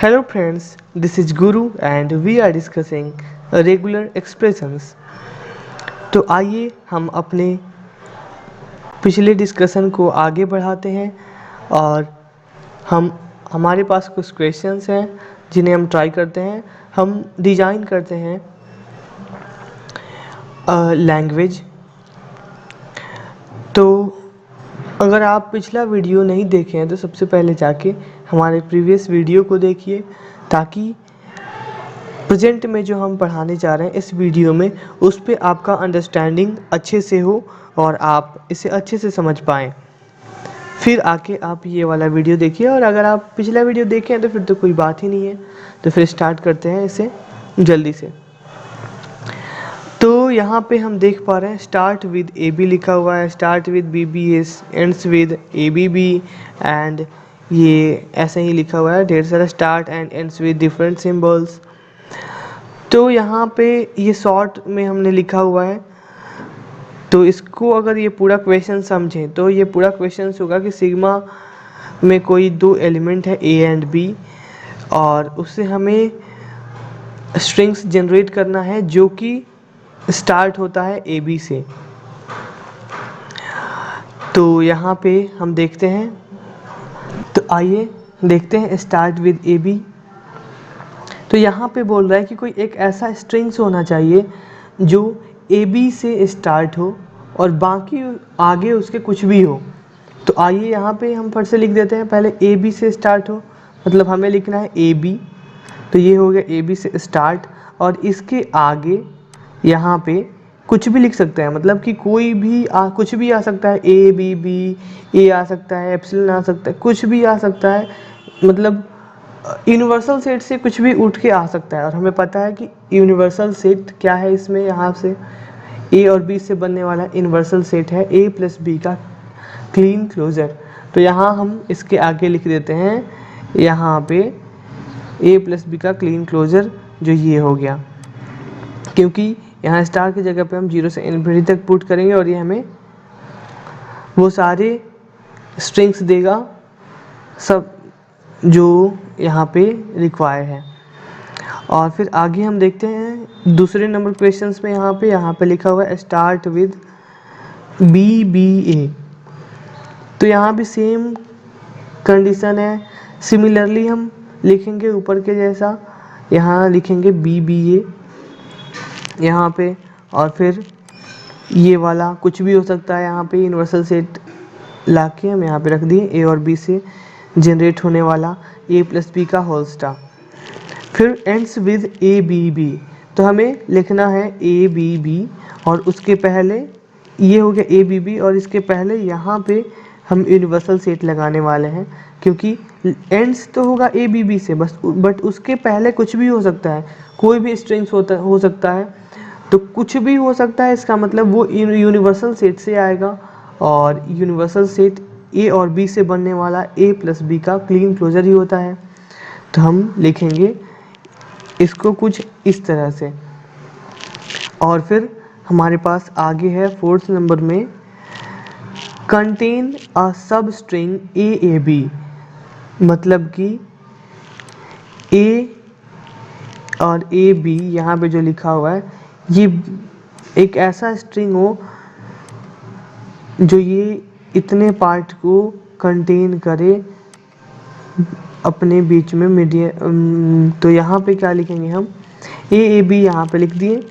Hello friends, this is Guru and we are discussing regular expressions. तो आइए हम अपने पिछले डिस्कशन को आगे बढ़ाते हैं और हमारे पास कुछ क्वेश्चंस हैं जिन्हें हम ट्राई करते हैं। हम डिज़ाइन करते हैं लैंग्वेज। तो अगर आप पिछला वीडियो नहीं देखे हैं तो सबसे पहले जाके हमारे प्रीवियस वीडियो को देखिए ताकि प्रेजेंट में जो हम पढ़ाने जा रहे हैं इस वीडियो में उस पर आपका अंडरस्टैंडिंग अच्छे से हो और आप इसे अच्छे से समझ पाएँ। फिर आके आप ये वाला वीडियो देखिए और अगर आप पिछला वीडियो देखें तो फिर तो कोई बात ही नहीं है। तो फिर स्टार्ट करते हैं इसे जल्दी से। तो यहाँ पे हम देख पा रहे हैं स्टार्ट विद ए बी लिखा हुआ है, start with b b s, ends with a b b and ये ऐसे ही लिखा हुआ है ढेर सारा start and ends with different symbols. तो यहाँ पे ये शॉर्ट में हमने लिखा हुआ है। तो इसको अगर ये पूरा क्वेश्चन समझें तो ये पूरा क्वेश्चन होगा कि सिग्मा में कोई दो एलिमेंट है ए एंड बी और उससे हमें स्ट्रिंग्स जनरेट करना है जो कि स्टार्ट होता है ए बी से। तो यहाँ पे हम देखते हैं, तो आइए देखते हैं स्टार्ट विद ए बी। तो यहाँ पे बोल रहा है कि कोई एक ऐसा स्ट्रिंग्स होना चाहिए जो ए बी से स्टार्ट हो और बाकी आगे उसके कुछ भी हो। तो आइए यहाँ पे हम फिर से लिख देते हैं, पहले ए बी से स्टार्ट हो मतलब हमें लिखना है ए बी। तो ये हो गया ए बी से स्टार्ट और इसके आगे यहाँ पे कुछ भी लिख सकते हैं, मतलब कि कोई भी कुछ भी आ सकता है, ए बी बी ए आ सकता है, एप्सिलॉन आ सकता है, कुछ भी आ सकता है। मतलब यूनिवर्सल सेट से कुछ भी उठ के आ सकता है और हमें पता है कि यूनिवर्सल सेट क्या है। इसमें यहाँ से ए और बी से बनने वाला यूनिवर्सल सेट है ए प्लस बी का क्लीन क्लोजर। तो यहाँ हम इसके आगे लिख देते हैं यहाँ पे ए प्लस बी का क्लीन क्लोजर जो ये हो गया, क्योंकि यहाँ स्टार की जगह पे हम 0 से इन्फिनिटी तक पुट करेंगे और ये हमें वो सारे स्ट्रिंग्स देगा सब जो यहाँ पे रिक्वायर है। और फिर आगे हम देखते हैं दूसरे नंबर क्वेश्चंस में यहाँ पे लिखा हुआ है स्टार्ट विद बी बी ए। तो यहाँ भी सेम कंडीशन है, सिमिलरली हम लिखेंगे ऊपर के जैसा, यहाँ लिखेंगे बी बी ए यहाँ पे और फिर ये वाला कुछ भी हो सकता है। यहाँ पे यूनिवर्सल सेट लाके हम यहाँ पे रख दिए ए और बी से जनरेट होने वाला ए प्लस बी का होल स्टार। फिर ends with a b b, तो हमें लिखना है ए बी बी और उसके पहले ये हो गया ए बी बी और इसके पहले यहाँ पे हम यूनिवर्सल सेट लगाने वाले हैं, क्योंकि एंड्स तो होगा ए बी बी से बस, बट उसके पहले कुछ भी हो सकता है, कोई भी स्ट्रिंग्स हो सकता है। तो कुछ भी हो सकता है इसका मतलब वो यूनिवर्सल सेट से आएगा और यूनिवर्सल सेट ए और बी से बनने वाला ए प्लस बी का क्लीन क्लोजर ही होता है। तो हम लिखेंगे इसको कुछ इस तरह से। और फिर हमारे पास आगे है फोर्थ नंबर में कंटेन अ सब स्ट्रिंग ए ए बी, मतलब कि ए और ए बी यहाँ पे जो लिखा हुआ है ये एक ऐसा स्ट्रिंग हो जो ये इतने पार्ट को कंटेन करे अपने बीच में मीडियम। तो यहाँ पे क्या लिखेंगे हम ए बी यहाँ पे लिख दिए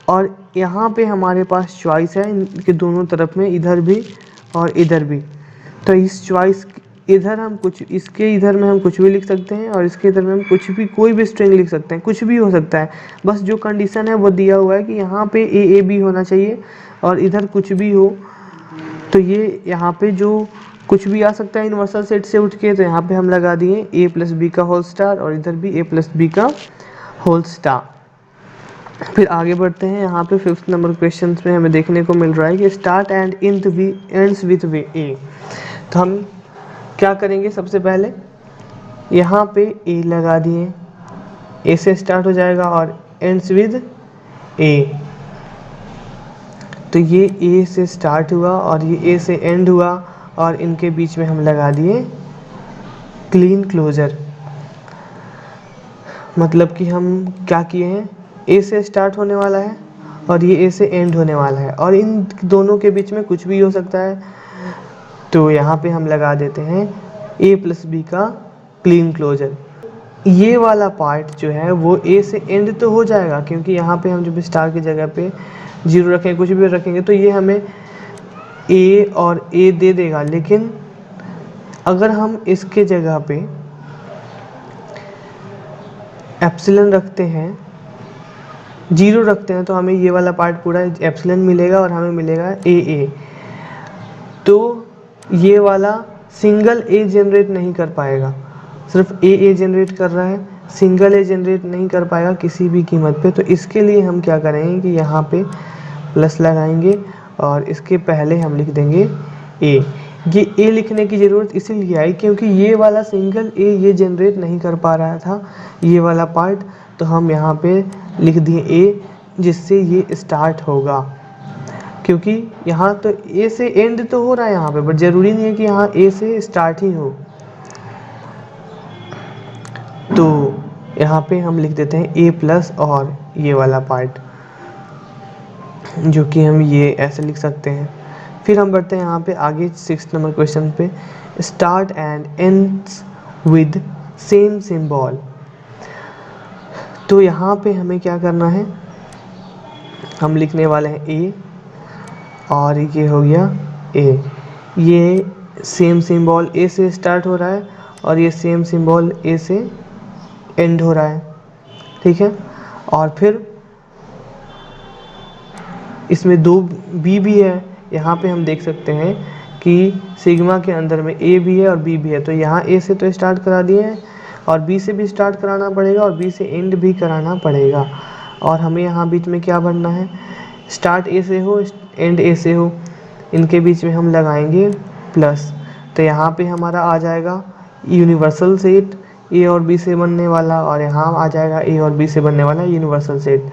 और यहाँ पे हमारे पास चॉइस है इनके दोनों तरफ में, इधर भी और इधर भी। तो इस चॉइस इधर हम कुछ, इसके इधर में हम कुछ भी लिख सकते हैं और इसके इधर में हम कुछ भी कोई भी स्ट्रिंग लिख सकते हैं, कुछ भी हो सकता है। बस जो कंडीशन है वो दिया हुआ है कि यहाँ पे ए बी होना चाहिए और इधर कुछ भी हो। तो ये यहाँ पे जो कुछ भी आ सकता है यूनिवर्सल सेट से उठ के, तो यहाँ पे हम लगा दिए ए प्लस बी का होल स्टार और इधर भी ए प्लस बी का होल स्टार। फिर आगे बढ़ते हैं, यहाँ पे फिफ्थ नंबर क्वेश्चन में हमें देखने को मिल रहा है कि स्टार्ट एंड एंड्स विद ए। तो हम क्या करेंगे, सबसे पहले यहाँ पे ए लगा दिए, ए से स्टार्ट हो जाएगा और एंड्स विद ए। तो ये ए से स्टार्ट हुआ और ये ए से एंड हुआ और इनके बीच में हम लगा दिए क्लीन क्लोजर। मतलब कि हम क्या किए हैं, ए से स्टार्ट होने वाला है और ये ए से एंड होने वाला है और इन दोनों के बीच में कुछ भी हो सकता है। तो यहाँ पे हम लगा देते हैं ए प्लस बी का क्लीन क्लोजर। ये वाला पार्ट जो है वो ए से एंड तो हो जाएगा, क्योंकि यहाँ पे हम जब स्टार की जगह पे 0 रखेंगे, कुछ भी रखेंगे, तो ये हमें ए और ए दे देगा। लेकिन अगर हम इसके जगह पे एप्सिलन रखते हैं, 0 रखते हैं, तो हमें ये वाला पार्ट पूरा एप्सिलन मिलेगा और हमें मिलेगा ए। तो ये वाला सिंगल ए जनरेट नहीं कर पाएगा, सिर्फ ए जनरेट कर रहा है, सिंगल ए जनरेट नहीं कर पाएगा किसी भी कीमत पे। तो इसके लिए हम क्या करेंगे कि यहाँ पे प्लस लगाएंगे और इसके पहले हम लिख देंगे ए। ये ए लिखने की ज़रूरत इसीलिए आई क्योंकि ये वाला सिंगल ए ये जनरेट नहीं कर पा रहा था ये वाला पार्ट, तो हम यहाँ पे लिख दिए ए, जिससे ये स्टार्ट होगा। क्योंकि यहाँ तो ए से एंड तो हो रहा है यहाँ पे, बट ज़रूरी नहीं है कि यहाँ ए से स्टार्ट ही हो। तो यहाँ पे हम लिख देते हैं ए प्लस और ये वाला पार्ट, जो कि हम ये ऐसे लिख सकते हैं। फिर हम बढ़ते हैं यहाँ पे आगे 6 नंबर क्वेश्चन पे, start and ends with same symbol. तो यहाँ पे हमें क्या करना है, हम लिखने वाले हैं ए और ये हो गया ए। ये सेम सिंबल ए से स्टार्ट हो रहा है और ये सेम सिंबल ए से एंड हो रहा है, ठीक है। और फिर इसमें 2 बी भी है। यहाँ पे हम देख सकते हैं कि सिग्मा के अंदर में ए भी है और बी भी है। तो यहाँ ए से तो स्टार्ट करा दिए हैं और बी से भी स्टार्ट कराना पड़ेगा और बी से एंड भी कराना पड़ेगा। और हमें यहाँ बीच में क्या भरना है, स्टार्ट ए से हो एंड ए से हो, इनके बीच में हम लगाएंगे प्लस। तो यहाँ पे हमारा आ जाएगा यूनिवर्सल सेट ए और बी से बनने वाला, और यहाँ आ जाएगा ए और बी से बनने वाला यूनिवर्सल सेट।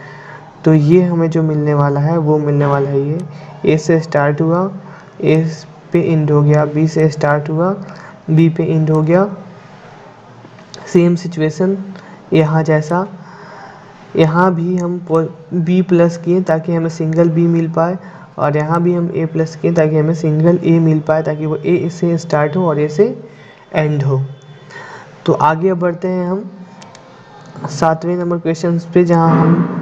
तो ये हमें जो मिलने वाला है वो मिलने वाला है ये ए से स्टार्ट हुआ, ए पे एंड हो गया, बी से स्टार्ट हुआ, बी पे एंड हो गया। सेम सिचुएशन यहाँ जैसा, यहाँ भी हम बी प्लस किए ताकि हमें सिंगल बी मिल पाए, और यहाँ भी हम ए प्लस किए ताकि हमें सिंगल ए मिल पाए, ताकि वो ए से स्टार्ट हो और ए से एंड हो। तो आगे अब बढ़ते हैं हम 7वें नंबर क्वेश्चन पे, जहाँ हम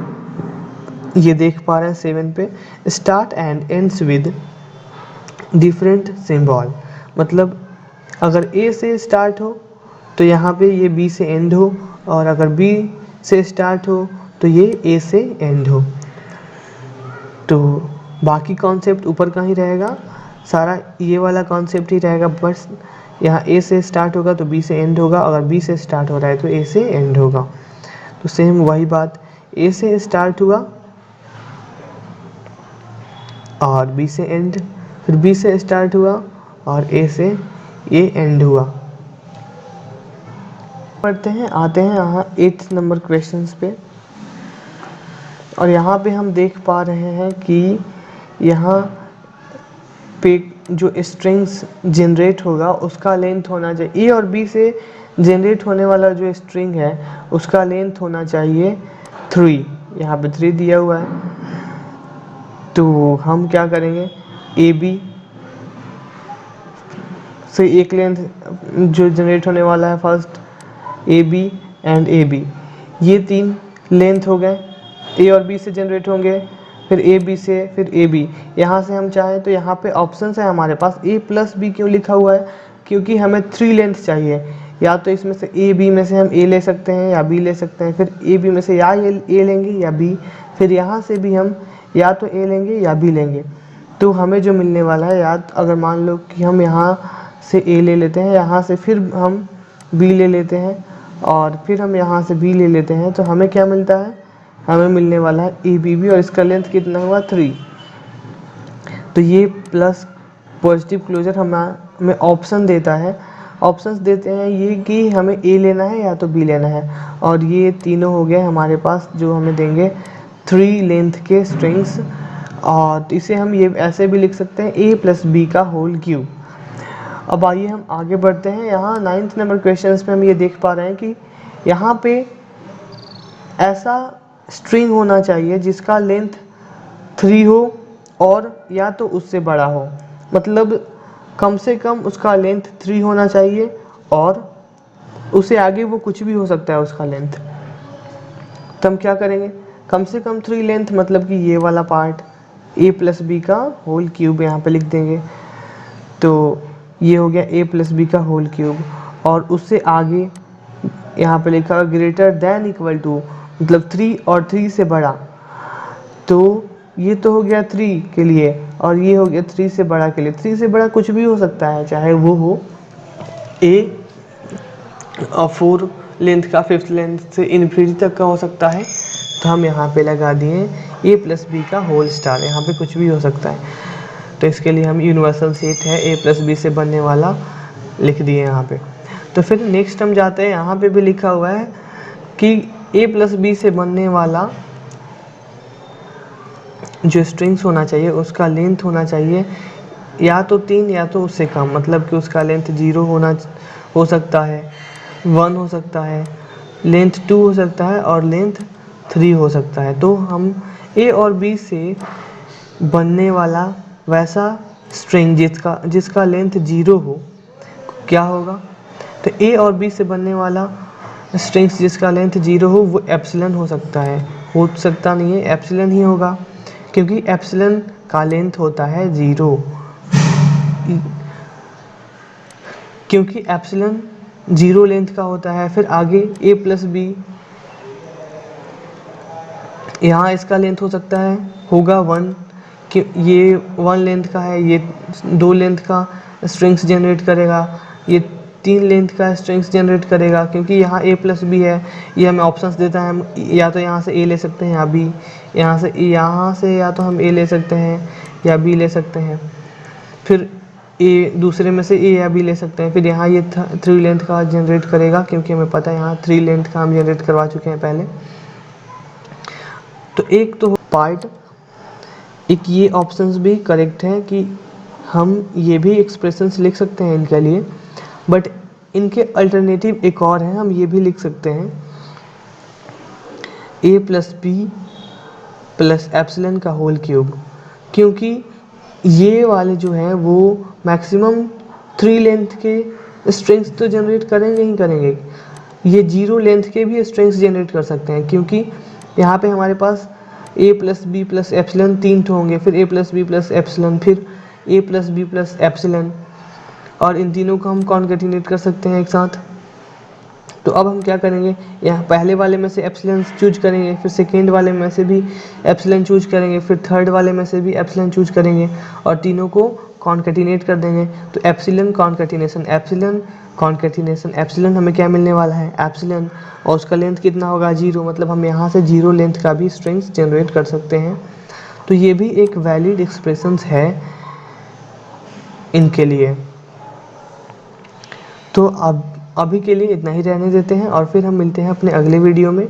ये देख पा रहे हैं 7 पे, start and ends with different symbol. मतलब अगर ए से स्टार्ट हो तो यहाँ पे ये बी से एंड हो, और अगर बी से स्टार्ट हो तो ये ए से एंड हो। तो बाकी कॉन्सेप्ट ऊपर का ही रहेगा, सारा ये वाला कॉन्सेप्ट ही रहेगा, बस यहाँ ए से स्टार्ट होगा तो बी से एंड होगा, अगर बी से स्टार्ट हो रहा है तो ए से एंड होगा। तो सेम वही बात, ए से स्टार्ट हुआ और बी से एंड, फिर बी से स्टार्ट हुआ और ए से ए एंड हुआ। पढ़ते हैं, आते हैं यहाँ 8 नंबर क्वेश्चंस पे, और यहाँ पे हम देख पा रहे हैं कि यहाँ पे जो स्ट्रिंग्स जनरेट होगा उसका लेंथ होना चाहिए, ए और बी से जनरेट होने वाला जो स्ट्रिंग है उसका लेंथ होना चाहिए 3। यहाँ पे 3 दिया हुआ है। तो हम क्या करेंगे, ए बी से एक लेंथ जो जनरेट होने वाला है first a b and a b, ये 3 लेंथ हो गए, ए और बी से जनरेट होंगे, फिर ए बी से, फिर ए बी। यहाँ से हम चाहें तो यहाँ पे ऑप्शंस है हमारे पास, ए प्लस बी क्यों लिखा हुआ है, क्योंकि हमें 3 लेंथ चाहिए। या तो इसमें से ए बी में से हम ए ले सकते हैं या बी ले सकते हैं, फिर ए बी में से या ए लेंगे या बी, फिर यहाँ से भी हम या तो ए लेंगे या बी लेंगे। तो हमें जो मिलने वाला है, या अगर मान लो कि हम यहाँ से ए ले लेते हैं, यहाँ से फिर हम बी ले लेते हैं और फिर हम यहाँ से बी ले लेते हैं, तो हमें क्या मिलता है, हमें मिलने वाला है ए बी बी, और इसका लेंथ कितना हुआ 3। तो ये प्लस पॉजिटिव क्लोजर हमें ऑप्शन देता है, ऑप्शंस देते हैं ये कि हमें ए लेना है या तो बी लेना है, और ये तीनों हो गए हमारे पास जो हमें देंगे 3 लेंथ के स्ट्रिंग्स। और इसे हम ये ऐसे भी लिख सकते हैं ए प्लस बी का होल क्यूब। अब आइए हम आगे बढ़ते हैं, यहाँ 9th नंबर क्वेश्चन पे हम ये देख पा रहे हैं कि यहाँ पे ऐसा स्ट्रिंग होना चाहिए जिसका लेंथ 3 हो और या तो उससे बड़ा हो, मतलब कम से कम उसका लेंथ 3 होना चाहिए और उससे आगे वो कुछ भी हो सकता है उसका लेंथ। तो हम क्या करेंगे, कम से कम 3 लेंथ मतलब कि ये वाला पार्ट a प्लस बी का होल क्यूब यहाँ पे लिख देंगे। तो ये हो गया a प्लस बी का होल क्यूब, और उससे आगे यहाँ पे लिखा हुआ ग्रेटर देन इक्वल टू, मतलब 3 और 3 से बड़ा। तो ये तो हो गया 3 के लिए, और ये हो गया 3 से बड़ा के लिए। 3 से बड़ा कुछ भी हो सकता है, चाहे वो हो a और 4 लेंथ का, 5th लेंथ से इन्फिनिटी तक का हो सकता है। तो हम यहाँ पे लगा दिए a प्लस बी का होल स्टार, यहाँ पे कुछ भी हो सकता है। तो इसके लिए हम यूनिवर्सल सेट है a प्लस बी से बनने वाला लिख दिए यहाँ पे। तो फिर नेक्स्ट हम जाते हैं, यहाँ पे भी लिखा हुआ है कि a प्लस बी से बनने वाला जो स्ट्रिंग्स होना चाहिए उसका लेंथ होना चाहिए या तो 3 या तो उससे कम, मतलब कि उसका लेंथ 0 हो सकता है, 1 हो सकता है, लेंथ 2 हो सकता है और लेंथ 3 हो सकता है। तो हम a और b से बनने वाला वैसा स्ट्रिंग जिसका लेंथ 0 हो, क्या होगा? तो a और b से बनने वाला स्ट्रिंग्स जिसका लेंथ 0 हो वो एप्सिलॉन हो सकता है, हो सकता नहीं है, एप्सिलॉन ही होगा, क्योंकि एप्सिलॉन का लेंथ होता है 0, क्योंकि एप्सिलॉन 0 लेंथ का होता है। फिर आगे a प्लस बी, यहाँ इसका लेंथ हो सकता है, होगा 1, कि ये 1 लेंथ का है, ये 2 लेंथ का स्ट्रिंग्स जनरेट करेगा, ये 3 लेंथ का स्ट्रिंग्स जनरेट करेगा, क्योंकि यहाँ a प्लस बी है। ये हमें ऑप्शंस देता है, हम या तो यहाँ से a ले सकते हैं या b, यहाँ से या तो हम a ले सकते हैं या b ले सकते हैं, फिर a दूसरे में से a या b ले सकते हैं। फिर यहाँ ये 3 लेंथ का जनरेट करेगा, क्योंकि हमें पता है यहाँ 3 लेंथ का हम जनरेट करवा चुके हैं पहले। तो एक तो पार्ट, एक ये ऑप्शंस भी करेक्ट है कि हम ये भी एक्सप्रेशंस लिख सकते हैं इनके लिए, बट इनके अल्टरनेटिव एक और है, हम ये भी लिख सकते हैं a plus b plus epsilon का होल क्यूब, क्योंकि ये वाले जो हैं वो मैक्सिमम 3 लेंथ के स्ट्रिंग्स तो जनरेट करेंगे ही करेंगे, ये 0 लेंथ के भी स्ट्रिंग्स जनरेट कर सकते हैं, क्योंकि यहाँ पे हमारे पास a plus b plus epsilon 3 तो होंगे, फिर a plus b plus epsilon, फिर a plus b plus epsilon, और इन तीनों को हम कॉन्केटिनेट कर सकते हैं एक साथ। तो अब हम क्या करेंगे, यहाँ पहले वाले में से एप्सिलॉन चूज करेंगे, फिर सेकेंड वाले में से भी एप्सिलॉन चूज करेंगे, फिर थर्ड वाले में से भी एप्सिलॉन चूज करेंगे और तीनों को कॉन्केटिनेट कर देंगे। तो एप्सिलॉन कॉन्केटिनेशन एप्सिलॉन हमें क्या मिलने वाला है, एप्सिलॉन, और उसका लेंथ कितना होगा 0, मतलब हम यहाँ से 0 लेंथ का भी स्ट्रिंग्स जनरेट कर सकते हैं। तो ये भी एक वैलिड एक्सप्रेशंस है इनके लिए। तो अब अभी के लिए इतना ही रहने देते हैं और फिर हम मिलते हैं अपने अगले वीडियो में।